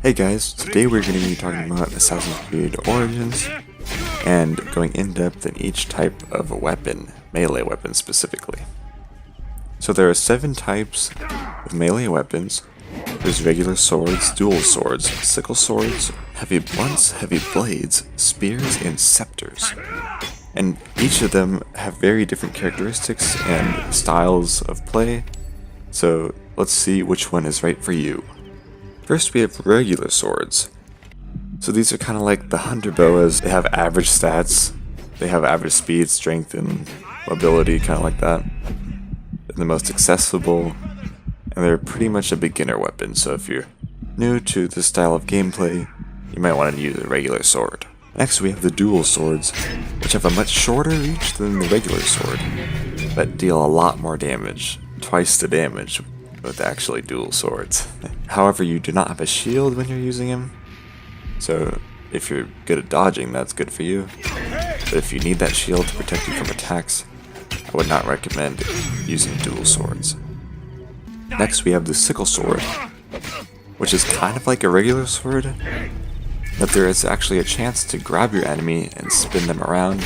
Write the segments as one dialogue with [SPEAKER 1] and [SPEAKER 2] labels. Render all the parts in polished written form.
[SPEAKER 1] Hey guys, today we're going to be talking about Assassin's Creed Origins and going in depth in each type of weapon, melee weapons specifically. So there are 7 types of melee weapons. There's regular swords, dual swords, sickle swords, heavy blunts, heavy blades, spears, and scepters. And each of them have very different characteristics and styles of play, so let's see which one is right for you. First we have regular swords. So these are kind of like the hunter boas. They have average stats, they have average speed, strength, and mobility, kind of like that. They're the most accessible, and they're pretty much a beginner weapon, so if you're new to this style of gameplay, you might want to use a regular sword. Next we have the dual swords, which have a much shorter reach than the regular sword, but deal a lot more damage, twice the damage with actually dual swords. However, you do not have a shield when you're using them, so if you're good at dodging, that's good for you, but if you need that shield to protect you from attacks, I would not recommend using dual swords. Next we have the sickle sword, which is kind of like a regular sword, but there is actually a chance to grab your enemy and spin them around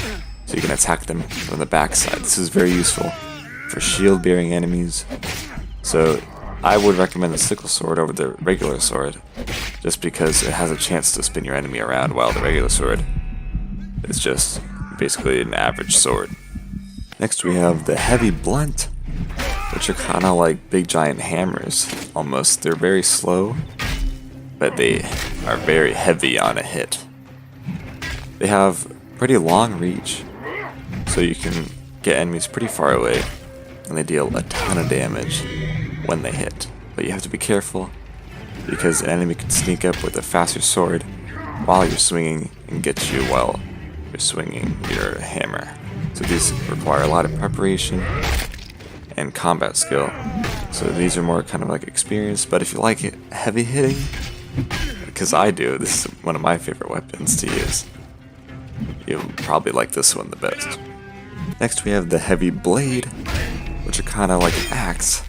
[SPEAKER 1] so you can attack them from the backside. This is very useful for shield bearing enemies, so I would recommend the sickle sword over the regular sword just because it has a chance to spin your enemy around, while the regular sword is just basically an average sword. Next we have the heavy blunt, which are kind of like big giant hammers almost. They're very slow, but they are very heavy on a hit. They have pretty long reach, so you can get enemies pretty far away, and they deal a ton of damage when they hit. But you have to be careful, because an enemy can sneak up with a faster sword while you're swinging and get you while you're swinging your hammer. So these require a lot of preparation and combat skill. So these are more kind of like experience, but if you like it heavy hitting, because I do, this is one of my favorite weapons to use, you'll probably like this one the best. Next we have the heavy blade, which are kind of like an axe.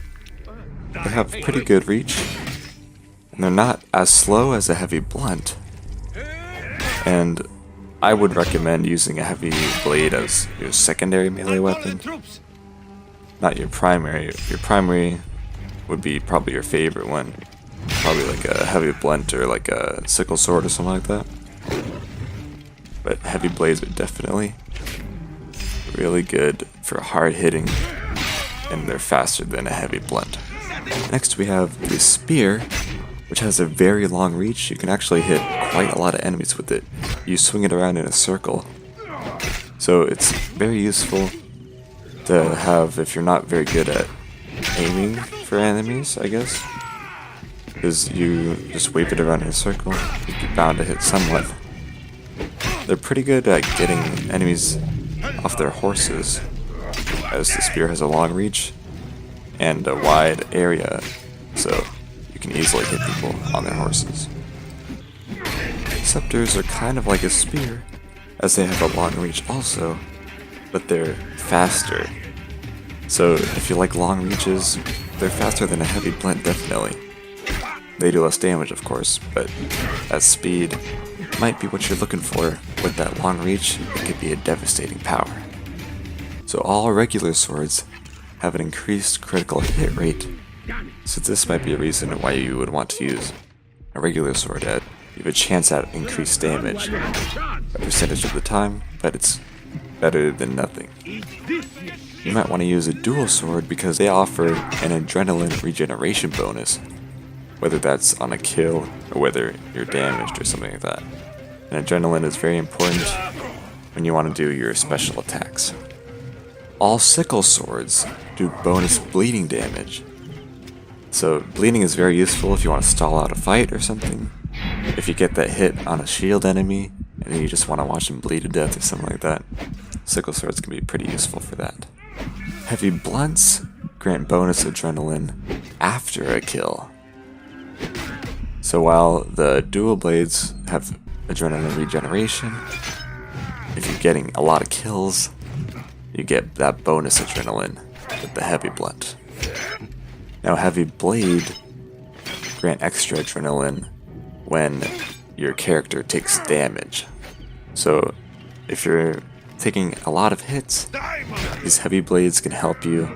[SPEAKER 1] They have pretty good reach, and they're not as slow as a heavy blunt, and I would recommend using a heavy blade as your secondary melee weapon, not your primary. Your primary would be probably your favorite one, probably like a heavy blunt or like a sickle sword or something like that. But heavy blades are definitely really good for hard hitting, and they're faster than a heavy blunt. Next we have the spear, which has a very long reach. You can actually hit quite a lot of enemies with it. You swing it around in a circle, so it's very useful to have if you're not very good at aiming for enemies, I guess, because you just wave it around in a circle, you're bound to hit someone. They're pretty good at getting enemies off their horses, as the spear has a long reach and a wide area, so you can easily hit people on their horses. Scepters are kind of like a spear, as they have a long reach also, but they're faster. So if you like long reaches, they're faster than a heavy blunt, definitely. They do less damage, of course, but that speed might be what you're looking for. With that long reach, it could be a devastating power. So all regular swords have an increased critical hit rate, so this might be a reason why you would want to use a regular sword. You have a chance at increased damage a percentage of the time, but it's better than nothing. You might want to use a dual sword because they offer an adrenaline regeneration bonus, whether that's on a kill or whether you're damaged or something like that. And adrenaline is very important when you want to do your special attacks. All sickle swords do bonus bleeding damage. So bleeding is very useful if you want to stall out a fight or something. If you get that hit on a shield enemy and you just want to watch them bleed to death or something like that, sickle swords can be pretty useful for that. Heavy blunts grant bonus adrenaline after a kill. So while the dual blades have adrenaline regeneration, if you're getting a lot of kills, you get that bonus adrenaline with the heavy blunt. Now heavy blade grant extra adrenaline when your character takes damage. So if you're taking a lot of hits, these heavy blades can help you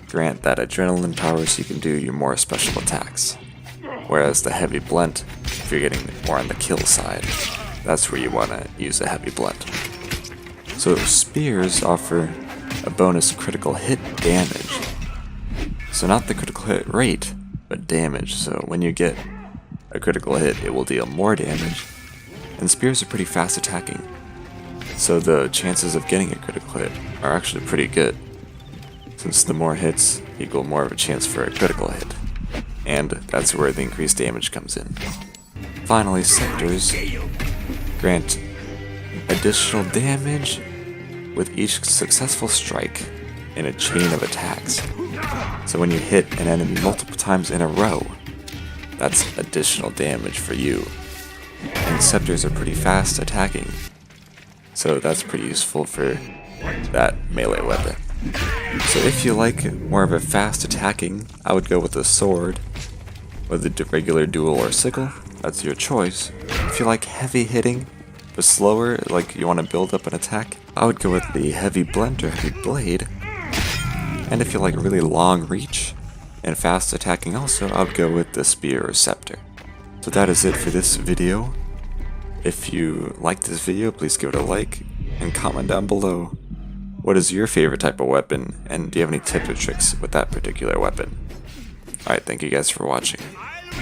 [SPEAKER 1] grant that adrenaline power so you can do your more special attacks. Whereas the heavy blunt, if you're getting more on the kill side, that's where you want to use a heavy blunt. So spears offer a bonus critical hit damage. So not the critical hit rate, but damage. So when you get a critical hit, it will deal more damage. And spears are pretty fast attacking. So the chances of getting a critical hit are actually pretty good, since the more hits equal more of a chance for a critical hit. And that's where the increased damage comes in. Finally, Scepters grant additional damage with each successful strike in a chain of attacks. So when you hit an enemy multiple times in a row, that's additional damage for you. And Scepters are pretty fast attacking, so that's pretty useful for that melee weapon. So if you like more of a fast attacking, I would go with the sword, or the regular dual or sickle, that's your choice. If you like heavy hitting, but slower, like you want to build up an attack, I would go with the heavy blunt or heavy blade. And if you like really long reach and fast attacking also, I would go with the spear or scepter. So that is it for this video. If you liked this video, please give it a like and comment down below. What is your favorite type of weapon, and do you have any tips or tricks with that particular weapon? Alright, thank you guys for watching.